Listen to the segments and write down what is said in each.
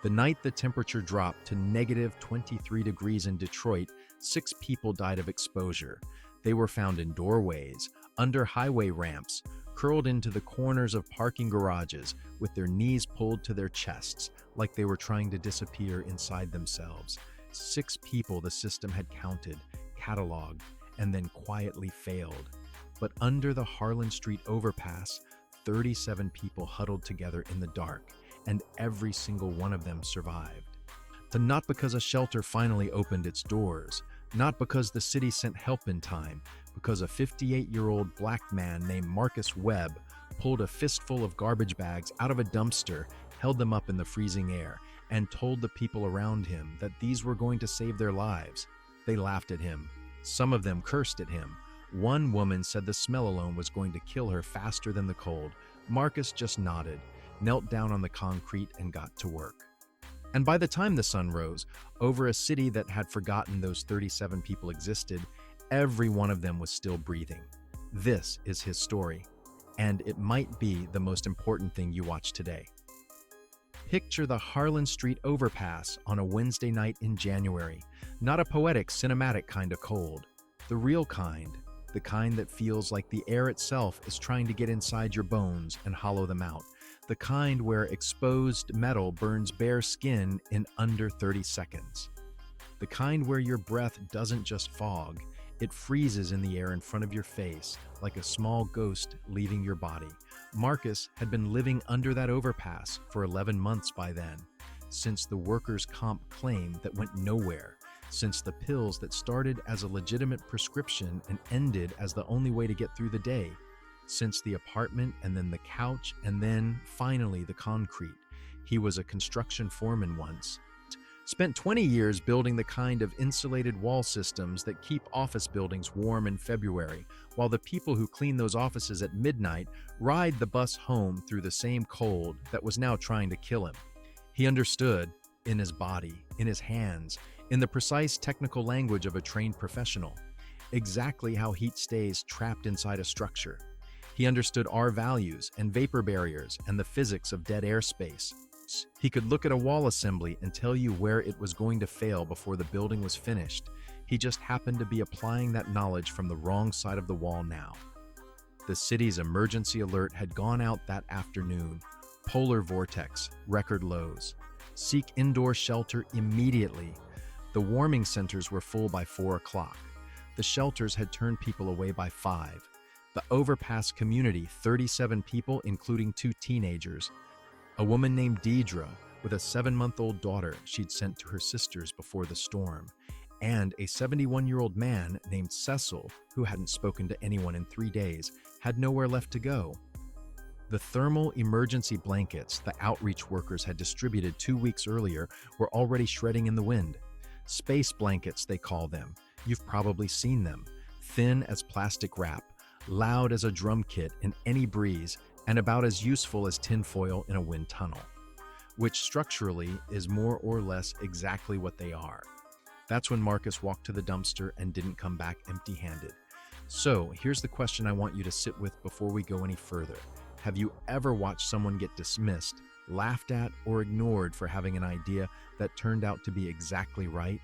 The night the temperature dropped to negative 23 degrees in Detroit, 6 people died of exposure. They were found in doorways, under highway ramps, curled into the corners of parking garages with their knees pulled to their chests, like they were trying to disappear inside themselves. 6 people the system had counted, catalogued, and then quietly failed. But under the Harlan Street overpass, 37 people huddled together in the dark, and every single one of them survived. Not because a shelter finally opened its doors, not because the city sent help in time, because a 58-year-old black man named Marcus Webb pulled a fistful of garbage bags out of a dumpster, held them up in the freezing air, and told the people around him that these were going to save their lives. They laughed at him. Some of them cursed at him. One woman said the smell alone was going to kill her faster than the cold. Marcus just nodded, knelt down on the concrete, and got to work. And by the time the sun rose, over a city that had forgotten those 37 people existed, every one of them was still breathing. This is his story, and it might be the most important thing you watch today. Picture the Harlan Street overpass on a Wednesday night in January. Not a poetic, cinematic kind of cold. The real kind. The kind that feels like the air itself is trying to get inside your bones and hollow them out. The kind where exposed metal burns bare skin in under 30 seconds. The kind where your breath doesn't just fog, it freezes in the air in front of your face like a small ghost leaving your body. Marcus had been living under that overpass for 11 months by then, since the workers' comp claim that went nowhere, since the pills that started as a legitimate prescription and ended as the only way to get through the day, since the apartment and then the couch and then, finally, the concrete. He was a construction foreman once. Spent 20 years building the kind of insulated wall systems that keep office buildings warm in February, while the people who clean those offices at midnight ride the bus home through the same cold that was now trying to kill him. He understood, in his body, in his hands, in the precise technical language of a trained professional, exactly how heat stays trapped inside a structure. He understood R values and vapor barriers and the physics of dead airspace. He could look at a wall assembly and tell you where it was going to fail before the building was finished. He just happened to be applying that knowledge from the wrong side of the wall now. The city's emergency alert had gone out that afternoon. Polar vortex, record lows. Seek indoor shelter immediately. The warming centers were full by 4 o'clock. The shelters had turned people away by 5. The overpass community, 37 people, including 2 teenagers. A woman named Deidre, with a 7-month-old daughter she'd sent to her sisters before the storm. And a 71-year-old man named Cecil, who hadn't spoken to anyone in 3 days, had nowhere left to go. The thermal emergency blankets the outreach workers had distributed 2 weeks earlier were already shredding in the wind. Space blankets, they call them. You've probably seen them. Thin as plastic wrap, loud as a drum kit in any breeze, and about as useful as tinfoil in a wind tunnel. Which structurally is more or less exactly what they are. That's when Marcus walked to the dumpster and didn't come back empty-handed. So here's the question I want you to sit with before we go any further. Have you ever watched someone get dismissed, laughed at, or ignored for having an idea that turned out to be exactly right?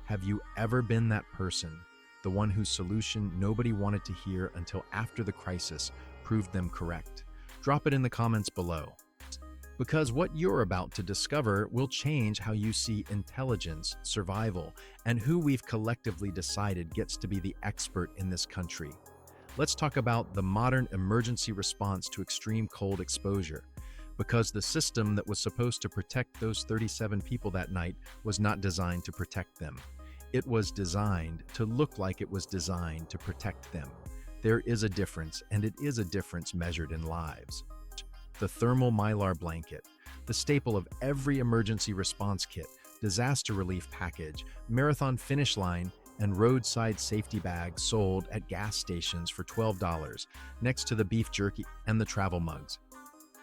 Have you ever been that person, the one whose solution nobody wanted to hear until after the crisis proved them correct? Drop it in the comments below. Because what you're about to discover will change how you see intelligence, survival, and who we've collectively decided gets to be the expert in this country. Let's talk about the modern emergency response to extreme cold exposure. Because the system that was supposed to protect those 37 people that night was not designed to protect them. It was designed to look like it was designed to protect them. There is a difference, and it is a difference measured in lives. The thermal mylar blanket, the staple of every emergency response kit, disaster relief package, marathon finish line, and roadside safety bag sold at gas stations for $12, next to the beef jerky and the travel mugs.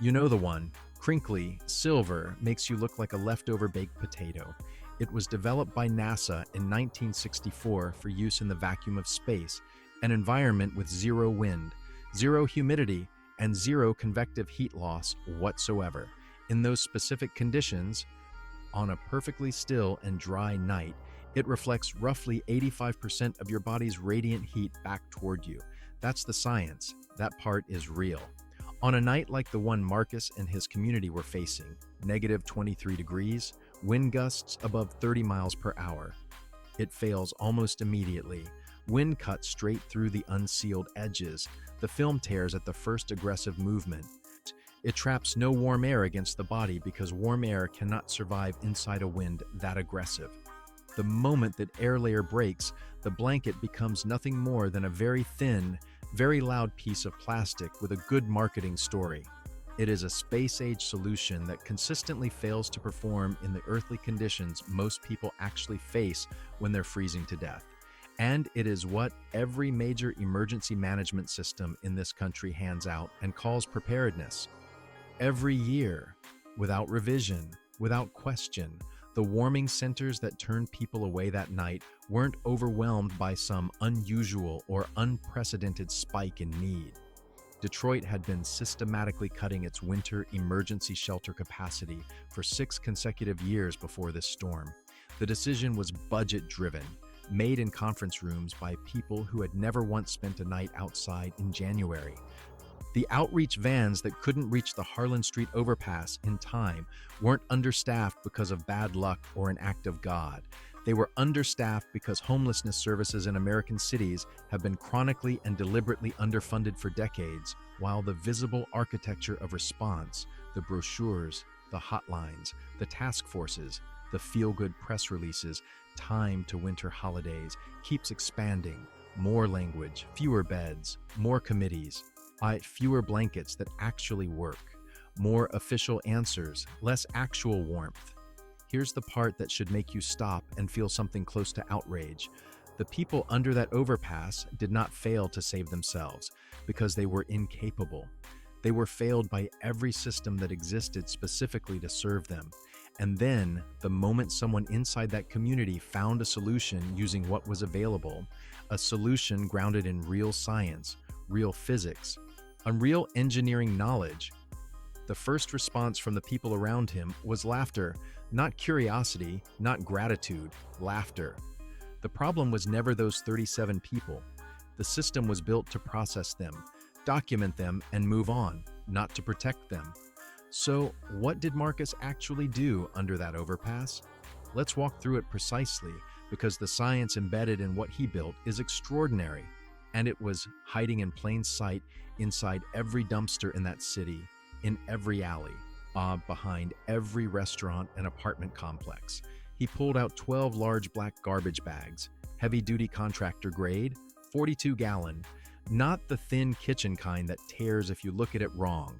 You know the one, crinkly, silver, makes you look like a leftover baked potato. It was developed by NASA in 1964 for use in the vacuum of space, an environment with zero wind, zero humidity, and zero convective heat loss whatsoever. In those specific conditions, On a perfectly still and dry night, it reflects roughly 85% of your body's radiant heat back toward you. That's the science. That part is real. On a night like the one Marcus and his community were facing, negative 23 degrees, wind gusts above 30 miles per hour, it fails almost immediately. Wind cuts straight through the unsealed edges. The film tears at the first aggressive movement. It traps no warm air against the body because warm air cannot survive inside a wind that aggressive. The moment that air layer breaks, the blanket becomes nothing more than a very thin, very loud piece of plastic with a good marketing story. It is a space-age solution that consistently fails to perform in the earthly conditions most people actually face when they're freezing to death. And it is what every major emergency management system in this country hands out and calls preparedness. Every year, without revision, without question, the warming centers that turned people away that night weren't overwhelmed by some unusual or unprecedented spike in need. Detroit had been systematically cutting its winter emergency shelter capacity for 6 consecutive years before this storm. The decision was budget-driven, made in conference rooms by people who had never once spent a night outside in January. The outreach vans that couldn't reach the Harlan Street overpass in time weren't understaffed because of bad luck or an act of God. They were understaffed because homelessness services in American cities have been chronically and deliberately underfunded for decades, while the visible architecture of response, the brochures, the hotlines, the task forces, the feel-good press releases, time to winter holidays, keeps expanding. More language, fewer beds, more committees, fewer blankets that actually work, more official answers, less actual warmth. Here's the part that should make you stop and feel something close to outrage. The people under that overpass did not fail to save themselves because they were incapable. They were failed by every system that existed specifically to serve them. And then, the moment someone inside that community found a solution using what was available, a solution grounded in real science, real physics, real engineering knowledge, the first response from the people around him was laughter. Not curiosity, not gratitude, laughter. The problem was never those 37 people. The system was built to process them, document them, and move on, not to protect them. So, what did Marcus actually do under that overpass? Let's walk through it precisely, because the science embedded in what he built is extraordinary, and it was hiding in plain sight inside every dumpster in that city, in every alley, behind every restaurant and apartment complex. He pulled out 12 large black garbage bags, heavy-duty contractor grade, 42-gallon, not the thin kitchen kind that tears if you look at it wrong.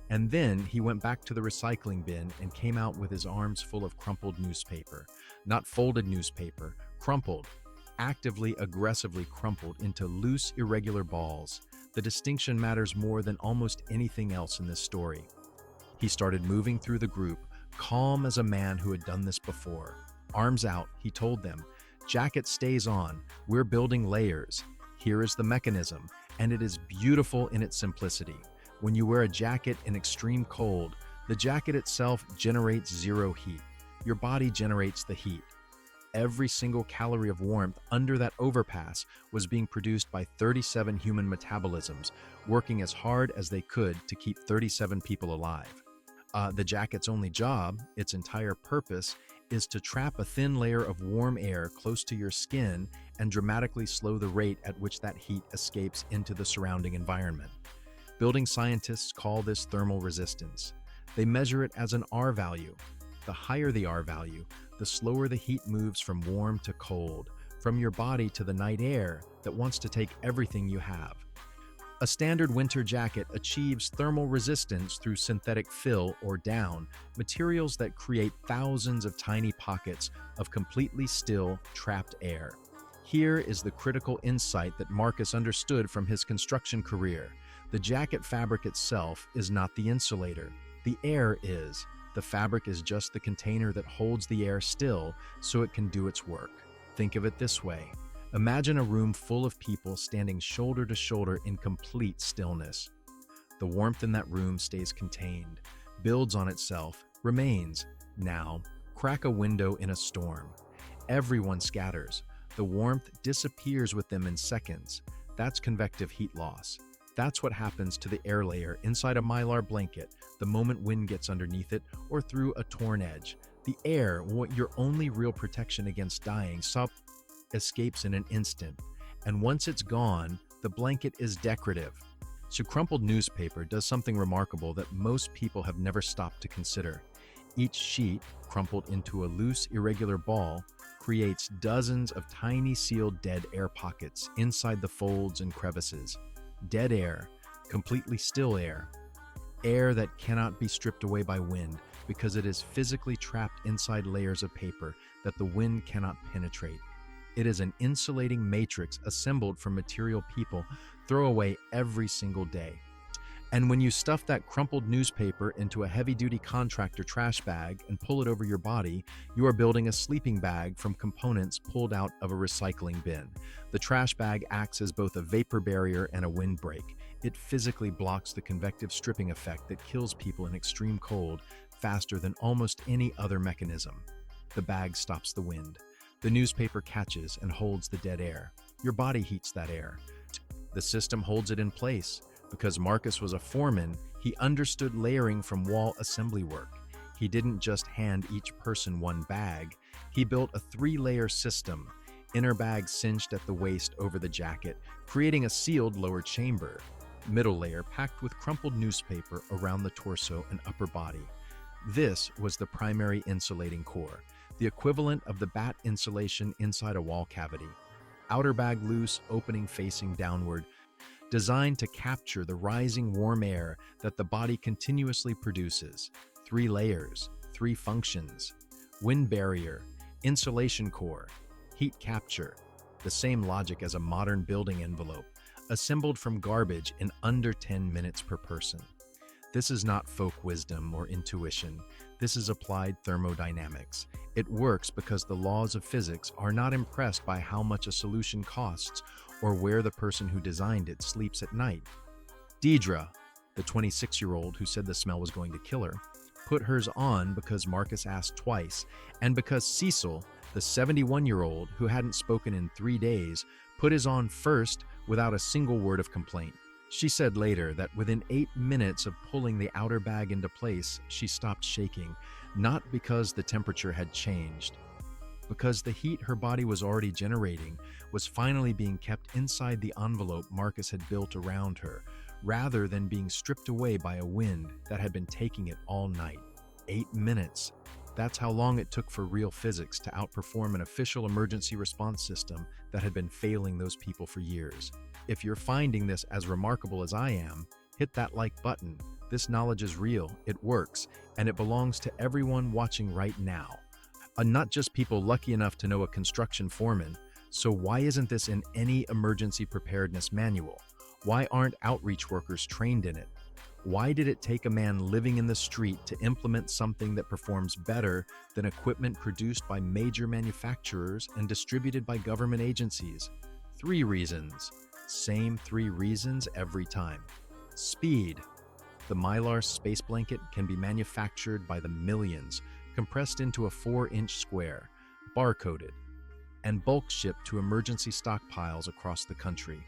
And then he went back to the recycling bin and came out with his arms full of crumpled newspaper. Not folded newspaper, crumpled, actively, aggressively crumpled into loose, irregular balls. The distinction matters more than almost anything else in this story. He started moving through the group, calm as a man who had done this before. Arms out, he told them, "Jacket stays on. We're building layers. Here is the mechanism, and it is beautiful in its simplicity. When you wear a jacket in extreme cold, the jacket itself generates zero heat. Your body generates the heat. Every single calorie of warmth under that overpass was being produced by 37 human metabolisms, working as hard as they could to keep 37 people alive. The jacket's only job, its entire purpose, is to trap a thin layer of warm air close to your skin and dramatically slow the rate at which that heat escapes into the surrounding environment. Building scientists call this thermal resistance. They measure it as an R value. The higher the R value, the slower the heat moves from warm to cold, from your body to the night air that wants to take everything you have. A standard winter jacket achieves thermal resistance through synthetic fill or down, materials that create thousands of tiny pockets of completely still, trapped air. Here is the critical insight that Marcus understood from his construction career. The jacket fabric itself is not the insulator. The air is. The fabric is just the container that holds the air still so it can do its work. Think of it this way. Imagine a room full of people standing shoulder to shoulder in complete stillness. The warmth in that room stays contained, builds on itself, remains. Now, Crack a window in a storm. Everyone scatters. The warmth disappears with them in seconds. That's convective heat loss. That's what happens to the air layer inside a mylar blanket the moment wind gets underneath it or through a torn edge. The air, your only real protection against dying, escapes in an instant. And once it's gone, the blanket is decorative. So crumpled newspaper does something remarkable that most people have never stopped to consider. Each sheet, crumpled into a loose, irregular ball, creates dozens of tiny sealed dead air pockets inside the folds and crevices. Dead air, completely still air. Air that cannot be stripped away by wind because it is physically trapped inside layers of paper that the wind cannot penetrate. It is an insulating matrix assembled from material people throw away every single day. And when you stuff that crumpled newspaper into a heavy-duty contractor trash bag and pull it over your body, you are building a sleeping bag from components pulled out of a recycling bin. The trash bag acts as both a vapor barrier and a windbreak. It physically blocks the convective stripping effect that kills people in extreme cold faster than almost any other mechanism. The bag stops the wind. The newspaper catches and holds the dead air. Your body heats that air. The system holds it in place. Because Marcus was a foreman, he understood layering from wall assembly work. He didn't just hand each person one bag. He built a 3-layer system. Inner bag cinched at the waist over the jacket, creating a sealed lower chamber. Middle layer packed with crumpled newspaper around the torso and upper body. This was the primary insulating core, the equivalent of the bat insulation inside a wall cavity. Outer bag loose, opening facing downward, designed to capture the rising warm air that the body continuously produces. 3 layers, 3 functions. Wind barrier, insulation core, heat capture. The same logic as a modern building envelope, assembled from garbage in under 10 minutes per person. This is not folk wisdom or intuition. This is applied thermodynamics. It works because the laws of physics are not impressed by how much a solution costs or where the person who designed it sleeps at night. Deidre, the 26-year-old who said the smell was going to kill her, put hers on because Marcus asked twice, and because Cecil, the 71-year-old who hadn't spoken in 3 days, put his on first without a single word of complaint. She said later that within 8 minutes of pulling the outer bag into place, she stopped shaking, not because the temperature had changed, because the heat her body was already generating was finally being kept inside the envelope Marcus had built around her, rather than being stripped away by a wind that had been taking it all night. 8 minutes. That's how long it took for real physics to outperform an official emergency response system that had been failing those people for years. If you're finding this as remarkable as I am, hit that like button. This knowledge is real, it works, and it belongs to everyone watching right now. Not just people lucky enough to know a construction foreman. So why isn't this in any emergency preparedness manual? Why aren't outreach workers trained in it? Why did it take a man living in the street to implement something that performs better than equipment produced by major manufacturers and distributed by government agencies? 3 reasons. Same 3 reasons every time. Speed. The Mylar space blanket can be manufactured by the millions, compressed into a 4-inch square, barcoded, and bulk shipped to emergency stockpiles across the country.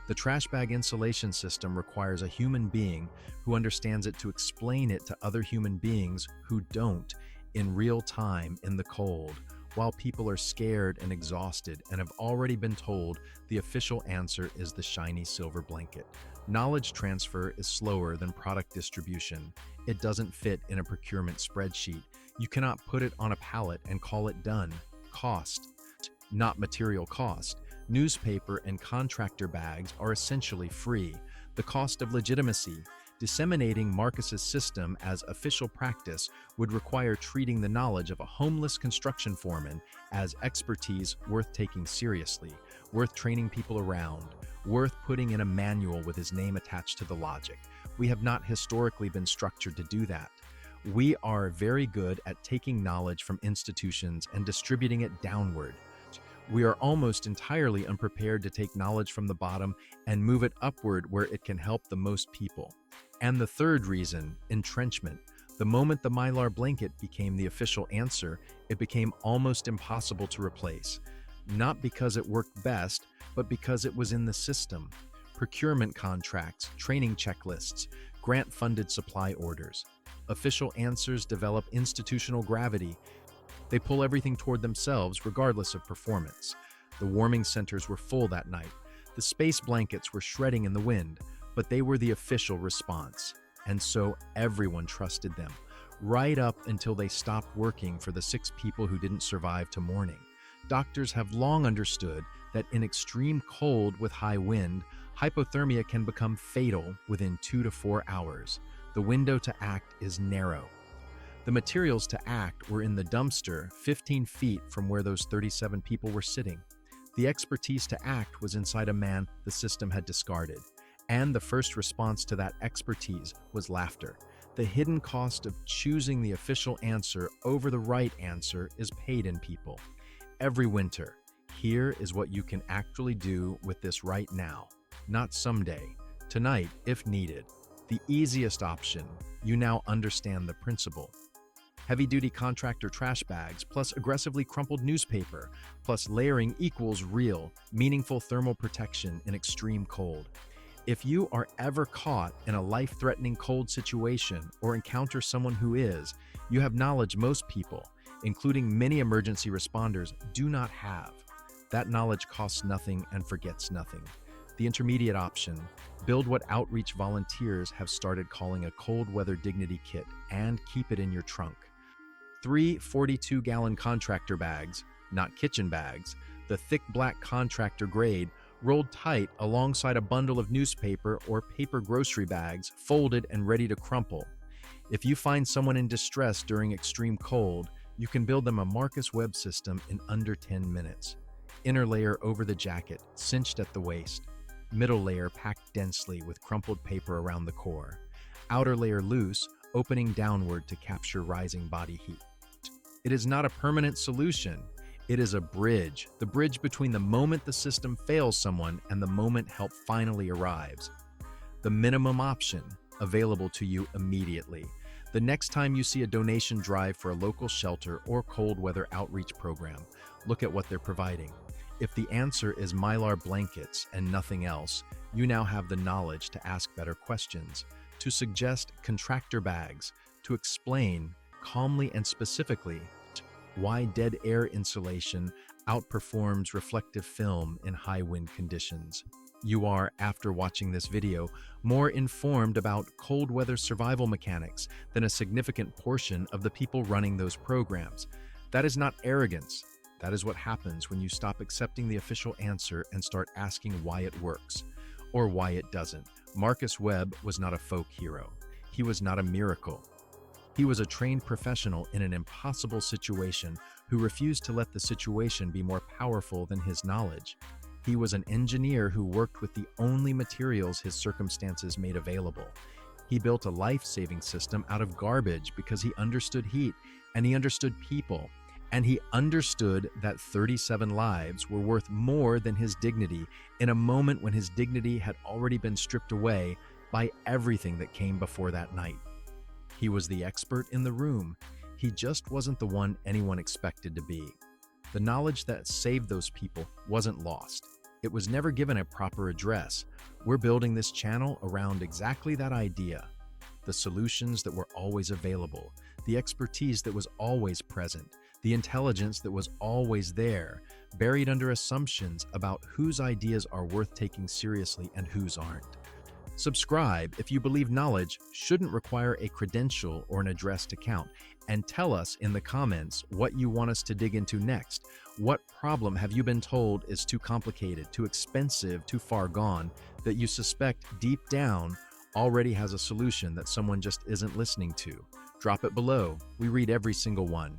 The trash bag insulation system requires a human being who understands it to explain it to other human beings who don't in real time in the cold, while people are scared and exhausted and have already been told the official answer is the shiny silver blanket. Knowledge transfer is slower than product distribution. It doesn't fit in a procurement spreadsheet. You cannot put it on a pallet and call it done. Cost, not material cost. Newspaper and contractor bags are essentially free. The cost of legitimacy. Disseminating Marcus's system as official practice would require treating the knowledge of a homeless construction foreman as expertise worth taking seriously, worth training people around, worth putting in a manual with his name attached to the logic. We have not historically been structured to do that. We are very good at taking knowledge from institutions and distributing it downward. We are almost entirely unprepared to take knowledge from the bottom and move it upward where it can help the most people. And the third reason, entrenchment. The moment the Mylar blanket became the official answer, It became almost impossible to replace, not because it worked best, but because it was in the system. Procurement contracts, training checklists, grant-funded supply orders. Official answers develop institutional gravity. They pull everything toward themselves, regardless of performance. The warming centers were full that night. The space blankets were shredding in the wind, but they were the official response. And so everyone trusted them, right up until they stopped working for the 6 people who didn't survive to morning. Doctors have long understood that in extreme cold with high wind, hypothermia can become fatal within 2 to 4 hours. The window to act is narrow. The materials to act were in the dumpster 15 feet from where those 37 people were sitting. The expertise to act was inside a man the system had discarded. And the first response to that expertise was laughter. The hidden cost of choosing the official answer over the right answer is paid in people. Every winter, here is what you can actually do with this right now, not someday, tonight if needed. The easiest option, you now understand the principle. Heavy-duty contractor trash bags plus aggressively crumpled newspaper plus layering equals real, meaningful thermal protection in extreme cold. If you are ever caught in a life-threatening cold situation or encounter someone who is, you have knowledge most people, including many emergency responders, do not have. That knowledge costs nothing and forgets nothing. The intermediate option, build what outreach volunteers have started calling a cold weather dignity kit and keep it in your trunk. 3 42-gallon contractor bags, not kitchen bags, the thick black contractor grade, rolled tight alongside a bundle of newspaper or paper grocery bags, folded and ready to crumple. If you find someone in distress during extreme cold, you can build them a Marcus Webb system in under 10 minutes. Inner layer over the jacket, cinched at the waist. Middle layer packed densely with crumpled paper around the core. Outer layer loose, opening downward to capture rising body heat. It is not a permanent solution. It is a bridge, the bridge between the moment the system fails someone and the moment help finally arrives. The minimum option, available to you immediately. The next time you see a donation drive for a local shelter or cold weather outreach program, look at what they're providing. If the answer is Mylar blankets and nothing else, you now have the knowledge to ask better questions, to suggest contractor bags, to explain calmly and specifically why dead air insulation outperforms reflective film in high wind conditions. You are, after watching this video, more informed about cold weather survival mechanics than a significant portion of the people running those programs. That is not arrogance. That is what happens when you stop accepting the official answer and start asking why it works, or why it doesn't. Marcus Webb was not a folk hero. He was not a miracle. He was a trained professional in an impossible situation who refused to let the situation be more powerful than his knowledge. He was an engineer who worked with the only materials his circumstances made available. He built a life-saving system out of garbage because he understood heat, and he understood people, and he understood that 37 lives were worth more than his dignity in a moment when his dignity had already been stripped away by everything that came before that night. He was the expert in the room. He just wasn't the one anyone expected to be. The knowledge that saved those people wasn't lost. It was never given a proper address. We're building this channel around exactly that idea. The solutions that were always available, the expertise that was always present, the intelligence that was always there, buried under assumptions about whose ideas are worth taking seriously and whose aren't. Subscribe if you believe knowledge shouldn't require a credential or an address to count, and tell us in the comments what you want us to dig into next. What problem have you been told is too complicated, too expensive, too far gone, that you suspect deep down already has a solution that someone just isn't listening to? Drop it below. We read every single one.